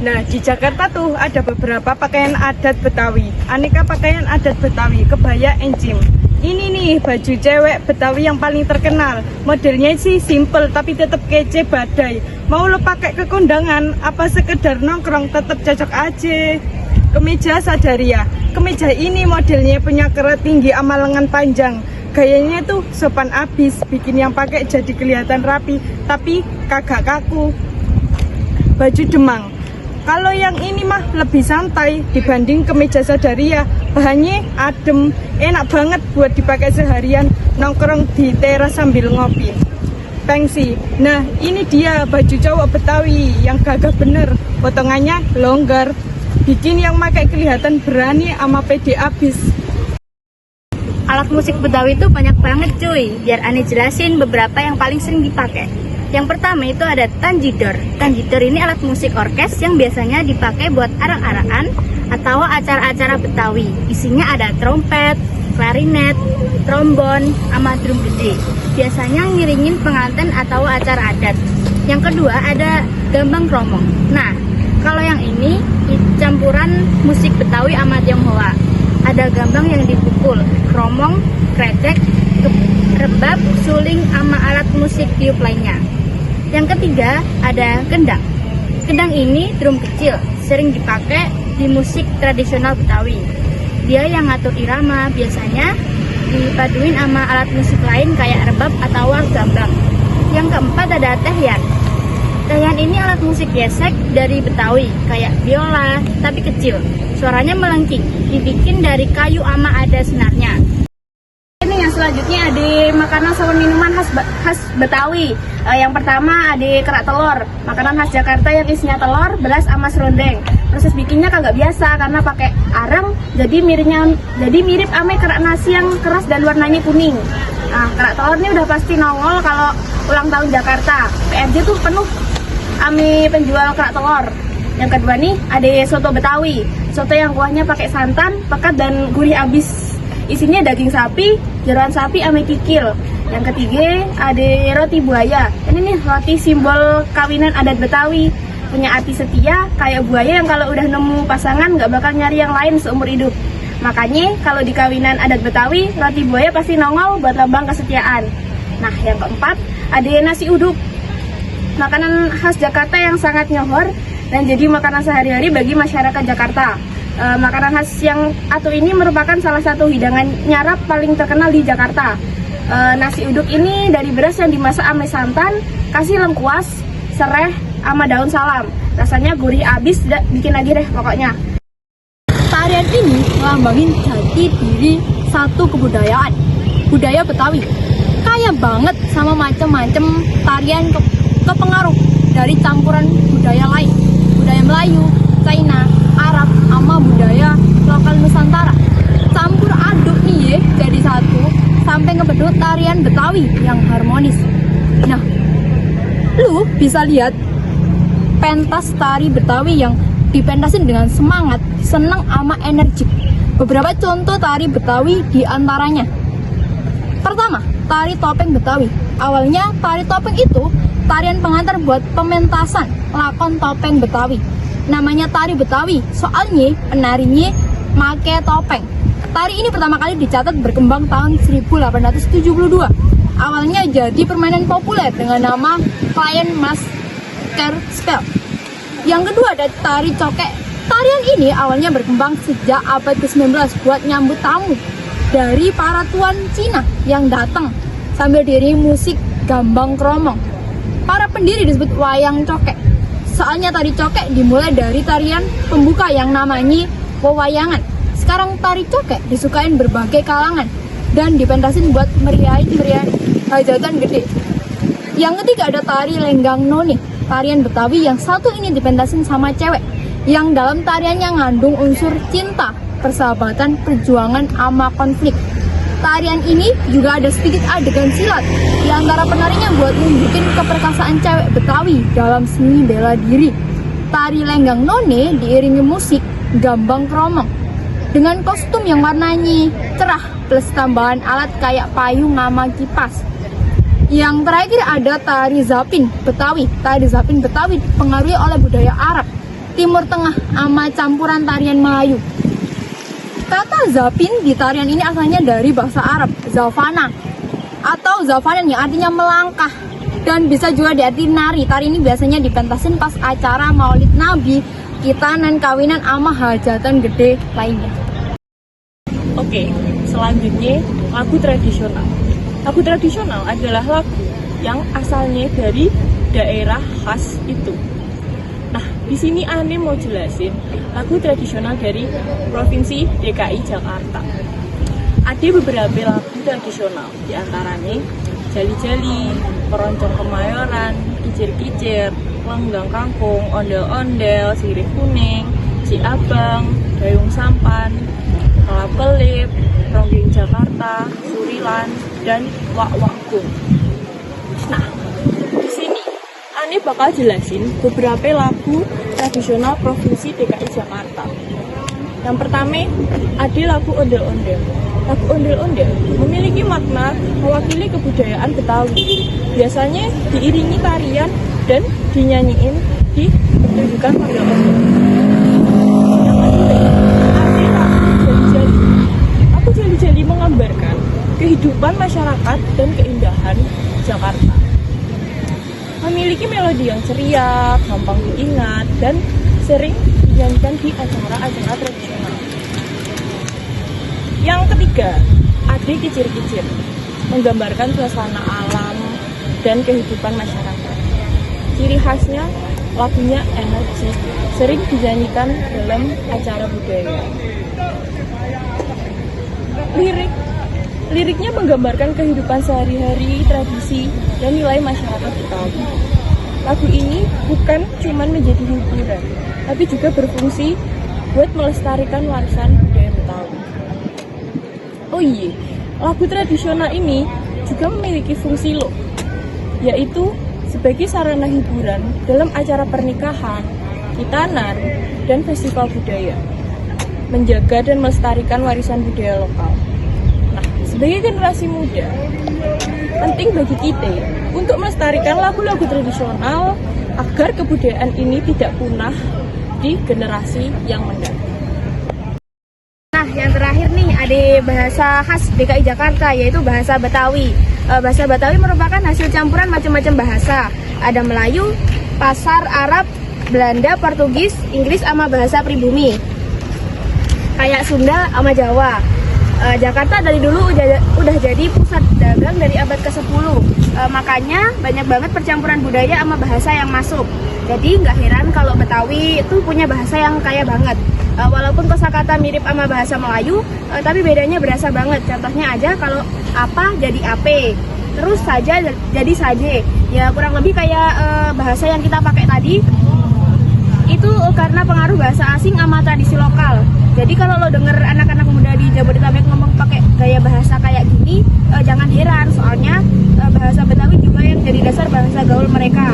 Nah, di Jakarta tuh ada beberapa pakaian adat Betawi, aneka pakaian adat Betawi, kebaya encim. Ini nih baju cewek Betawi yang paling terkenal. Modelnya sih simple tapi tetap kece badai. Mau lo pakai ke kondangan apa sekedar nongkrong tetap cocok aja. Kemeja Sadaria. Kemeja ini modelnya punya kerat tinggi sama lengan panjang. Gayanya tuh sopan abis, bikin yang pakai jadi kelihatan rapi tapi kagak kaku. Baju Demang. Kalau yang ini mah lebih santai dibanding kemeja Sadaria. Bahannya adem, enak banget buat dipakai seharian nongkrong di teras sambil ngopi. Pengsi. Nah, ini dia baju cowok Betawi yang gagah bener. Potongannya longgar, bikin yang pakai kelihatan berani sama pede abis. Alat musik Betawi itu banyak banget cuy. Biar Ani jelasin beberapa yang paling sering dipakai. Yang pertama itu ada tanjidor. Tanjidor ini alat musik orkes yang biasanya dipakai buat arak-arakan atau acara-acara Betawi. Isinya ada trompet, klarinet, trombon, sama drum gede. Biasanya ngiringin pengantin atau acara adat. Yang kedua ada gambang kromong. Nah, kalau yang ini campuran musik Betawi sama Tionghoa. Ada gambang yang dipukul, kromong, kredek, rebab, suling, sama alat musik tiup lainnya. Yang ketiga ada kendang. Kendang ini drum kecil, sering dipakai di musik tradisional Betawi. Dia yang ngatur irama, biasanya dipaduin sama alat musik lain kayak rebab atau gambang. Yang keempat ada tehyan. Tehyan ini alat musik gesek dari Betawi, kayak biola, tapi kecil. Suaranya melengking, dibikin dari kayu ama ada senarnya. Ini yang selanjutnya ada makanan sama minuman khas Betawi. Yang pertama ada kerak telur, makanan khas Jakarta yang isinya telur, beras, sama serundeng. Proses bikinnya kagak biasa karena pakai arang, jadi mirip ame kerak nasi yang keras dan warnanya kuning. Nah, kerak telur ini udah pasti nongol kalau ulang tahun Jakarta. PRJ tuh penuh ame penjual kerak telur. Yang kedua nih ada soto Betawi, soto yang kuahnya pakai santan, pekat dan gurih abis. Isinya daging sapi, jeroan sapi, ame kikil. Yang ketiga ada roti buaya. Ini nih roti simbol kawinan adat Betawi. Punya arti setia, kayak buaya yang kalau udah nemu pasangan nggak bakal nyari yang lain seumur hidup. Makanya kalau di kawinan adat Betawi, roti buaya pasti nongol buat lambang kesetiaan. Nah, yang keempat ada nasi uduk. Makanan khas Jakarta yang sangat nyohor dan jadi makanan sehari-hari bagi masyarakat Jakarta. Makanan khas yang atu ini merupakan salah satu hidangan nyarap paling terkenal di Jakarta. Nasi uduk ini dari beras yang dimasak ame santan, kasih lengkuas, sereh, sama daun salam. Rasanya gurih abis, bikin lagi deh pokoknya. Tarian ini melambangin jati diri satu kebudayaan, budaya Betawi. Kaya banget sama macem-macem tarian kepengaruh dari campuran budaya lain, budaya Melayu, China, Arab, sama budaya lokal Nusantara. Campur aduk nih ya, jadi satu sampai ngebentuk tarian Betawi yang harmonis. Nah, lu bisa lihat pentas tari Betawi yang dipentasin dengan semangat, senang, sama energik. Beberapa contoh tari Betawi diantaranya. Pertama, tari topeng Betawi. Awalnya tari topeng itu tarian pengantar buat pementasan lakon topeng Betawi. Namanya tari Betawi, soalnya penarinya make topeng. Tari ini pertama kali dicatat berkembang tahun 1872. Awalnya jadi permainan populer dengan nama Client Masker Spell. Yang kedua ada tari cokek. Tarian ini awalnya berkembang sejak abad ke-19 buat nyambut tamu dari para tuan Cina yang datang sambil diiringi musik gambang kromong. Para pendiri disebut wayang cokek. Soalnya tari cokek dimulai dari tarian pembuka yang namanya wewayangan. Sekarang tari cokek disukain berbagai kalangan dan dipentasin buat meriahin hajatan gede. Yang ketiga ada tari lenggang noni. Tarian Betawi yang satu ini dipentasin sama cewek yang dalam tariannya ngandung unsur cinta, persahabatan, perjuangan, sama konflik. Tarian ini juga ada sedikit adegan silat di antara penarinya buat nunjukin keperkasaan cewek Betawi dalam seni bela diri. Tari lenggang none diiringi musik gambang kromong dengan kostum yang warnanya cerah plus tambahan alat kayak payung sama kipas. Yang terakhir ada tari zapin Betawi. Tari zapin Betawi dipengaruhi oleh budaya Arab Timur Tengah sama campuran tarian Melayu. Kata zapin di tarian ini asalnya dari bahasa Arab, zafana atau zafanan yang artinya melangkah, dan bisa juga diartikan nari. Tari ini biasanya dipentasin pas acara Maulid Nabi, kitanan, kawinan, ama hajatan gede lainnya. Oke, selanjutnya lagu tradisional. Lagu tradisional adalah lagu yang asalnya dari daerah khas itu. Nah, di sini Ane mau jelasin lagu tradisional dari Provinsi DKI Jakarta. Ada beberapa lagu tradisional, diantaranya Jali-Jali, Keroncong Kemayoran, Kicir-Kicir, Lenggang Kangkung, Ondel-Ondel, Sirih Kuning, Ciabang, Dayung Sampan, Kelap Kelip, Ronggeng Jakarta, Surilan, dan Wak-Wakgung. Nah, di sini Ane bakal jelasin beberapa lagu tradisional Provinsi DKI Jakarta. Yang pertama, ada lagu Ondel-Ondel. Lagu Ondel-Ondel memiliki makna mewakili kebudayaan Betawi. Biasanya diiringi tarian dan dinyanyiin di pertunjukan ondel-ondel. Yang kedua, ada lagu Jali-Jali. Lagu Jali-Jali menggambarkan kehidupan masyarakat dan keindahan Jakarta. Memiliki melodi yang ceria, gampang diingat, dan sering dinyanyikan di acara-acara tradisional. Yang ketiga, ada Kicir-Kicir, menggambarkan suasana alam dan kehidupan masyarakat. Ciri khasnya, lagunya energik, sering dinyanyikan dalam acara budaya. Liriknya menggambarkan kehidupan sehari-hari, tradisi, dan nilai masyarakat Betawi. Lagu ini bukan cuma menjadi hiburan, tapi juga berfungsi buat melestarikan warisan budaya Betawi. Oh iya, lagu tradisional ini juga memiliki fungsi loh, yaitu sebagai sarana hiburan dalam acara pernikahan, khitanan, dan festival budaya, menjaga dan melestarikan warisan budaya lokal. Nah, sebagai generasi muda, penting bagi kita untuk melestarikan lagu-lagu tradisional agar kebudayaan ini tidak punah di generasi yang mendatang. Nah, yang terakhir nih ada bahasa khas DKI Jakarta, yaitu bahasa Betawi. Bahasa Betawi merupakan hasil campuran macam-macam bahasa. Ada Melayu, Pasar, Arab, Belanda, Portugis, Inggris, sama bahasa pribumi. Kayak Sunda sama Jawa. Jakarta dari dulu udah jadi pusat dagang dari abad ke-10. Makanya banyak banget percampuran budaya sama bahasa yang masuk. Jadi nggak heran kalau Betawi itu punya bahasa yang kaya banget. Walaupun kosakata mirip sama bahasa Melayu, tapi bedanya berasa banget. Contohnya aja kalau apa jadi ape, terus saja jadi saje. Ya kurang lebih kayak bahasa yang kita pakai tadi. Itu karena pengaruh bahasa asing sama tradisi lokal. Jadi kalau lo denger anak-anak muda di Jabodetabek ngomong pakai gaya bahasa kayak gini, jangan heran, soalnya bahasa Betawi juga yang jadi dasar bahasa gaul mereka.